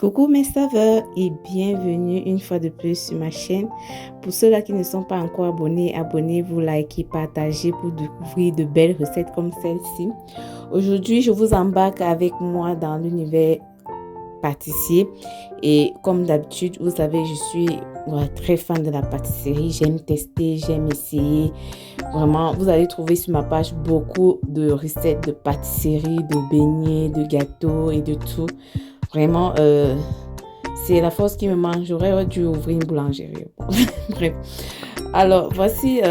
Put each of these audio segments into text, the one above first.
Coucou mes saveurs et bienvenue une fois de plus sur ma chaîne. Pour ceux-là qui ne sont pas encore abonnés, abonnez-vous, likez, partagez pour découvrir de belles recettes comme celle-ci. Aujourd'hui, je vous embarque avec moi dans l'univers pâtissier et comme d'habitude, vous savez, je suis très fan de la pâtisserie. J'aime tester, j'aime essayer. Vraiment, vous allez trouver sur ma page beaucoup de recettes de pâtisserie, de beignets, de gâteaux et de tout. Vraiment, c'est la force qui me manque. J'aurais dû ouvrir une boulangerie. Bref. Alors, voici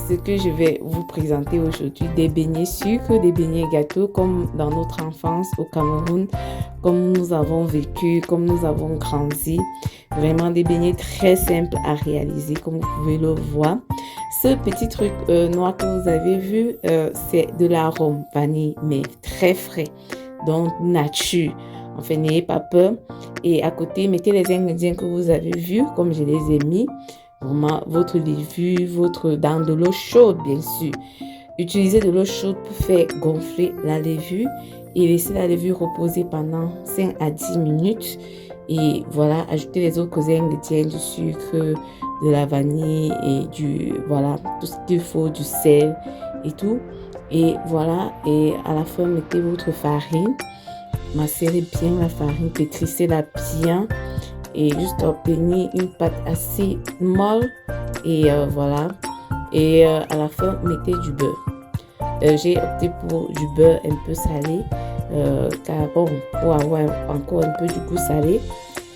ce que je vais vous présenter aujourd'hui. Des beignets sucre, des beignets gâteaux, comme dans notre enfance au Cameroun, comme nous avons vécu, comme nous avons grandi. Vraiment des beignets très simples à réaliser, comme vous pouvez le voir. Ce petit truc noir que vous avez vu, c'est de l'arôme vanille, mais très frais, donc nature. Enfin, n'ayez pas peur. Et à côté, mettez les ingrédients que vous avez vus, comme je les ai mis. Vraiment, votre levure, dans de l'eau chaude, bien sûr. Utilisez de l'eau chaude pour faire gonfler la levure et laissez la levure reposer pendant 5 à 10 minutes. Et voilà, ajoutez les autres ingrédients, du sucre, de la vanille et tout ce qu'il faut, du sel et tout. Et voilà, et à la fin, mettez votre farine. Macérez bien la farine, pétrissez-la bien et juste obtenir une pâte assez molle et voilà. Et à la fin, mettez du beurre. J'ai opté pour du beurre un peu salé car bon, pour avoir encore un peu du goût salé.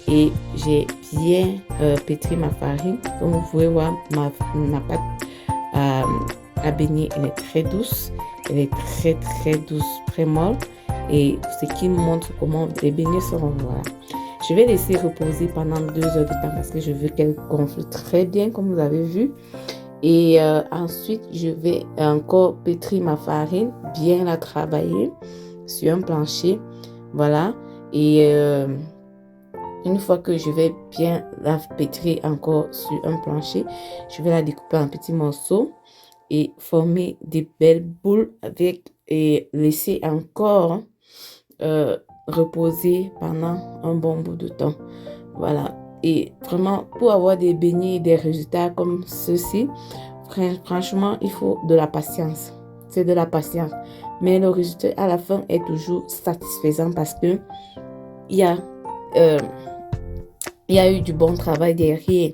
Et j'ai bien pétri ma farine. Comme vous pouvez voir, ma pâte à beignet, elle est très douce. Elle est très douce, très molle. Et ce qui montre comment les beignets seront. Voilà. Je vais laisser reposer pendant 2 heures de temps parce que je veux qu'elle gonfle très bien comme vous avez vu. Et ensuite, je vais encore pétrir ma farine, bien la travailler sur un plancher. Voilà. Et une fois que je vais bien la pétrir encore sur un plancher, je vais la découper en petits morceaux et former des belles boules avec et laisser encore reposer pendant un bon bout de temps. Voilà. Et vraiment, pour avoir des beignets et des résultats comme ceci, franchement, il faut de la patience. C'est de la patience. Mais le résultat à la fin est toujours satisfaisant parce que il y a eu du bon travail derrière.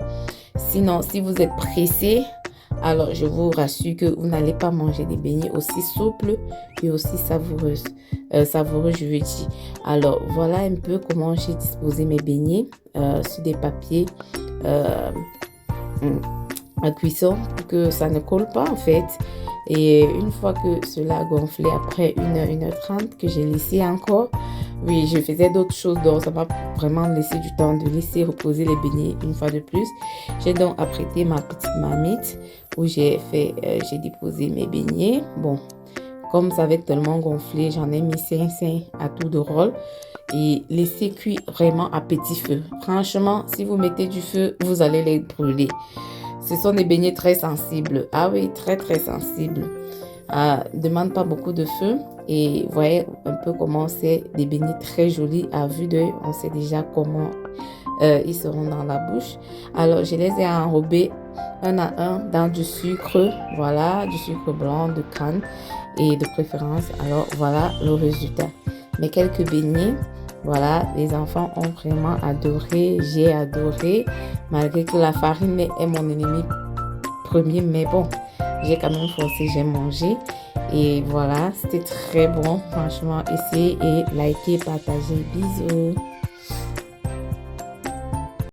Sinon, si vous êtes pressé, alors je vous rassure que vous n'allez pas manger des beignets aussi souples et aussi savoureux, je veux dire. Alors voilà un peu comment j'ai disposé mes beignets sur des papiers à cuisson pour que ça ne colle pas en fait. Et une fois que cela a gonflé, après 1h30 que j'ai laissé encore, oui, je faisais d'autres choses, donc ça m'a vraiment laissé du temps de laisser reposer les beignets une fois de plus. J'ai donc apprêté ma petite marmite où j'ai déposé mes beignets. Bon, comme ça avait tellement gonflé, j'en ai mis 5 à tour de rôle et laissé cuire vraiment à petit feu. Franchement, si vous mettez du feu, vous allez les brûler. Ce sont des beignets très sensibles. Ah oui, très sensibles. Demande pas beaucoup de feu. Et vous voyez un peu comment c'est des beignets très jolis à vue d'œil. On sait déjà comment ils seront dans la bouche. Alors, je les ai enrobés un à un dans du sucre. Voilà, du sucre blanc, de canne et de préférence. Alors, voilà le résultat. Mes quelques beignets. Voilà, les enfants ont vraiment adoré. J'ai adoré. Malgré que la farine est mon ennemi premier. Mais bon, j'ai quand même forcé, j'ai mangé. Et voilà, c'était très bon. Franchement, essayez et likez, partagez. Bisous.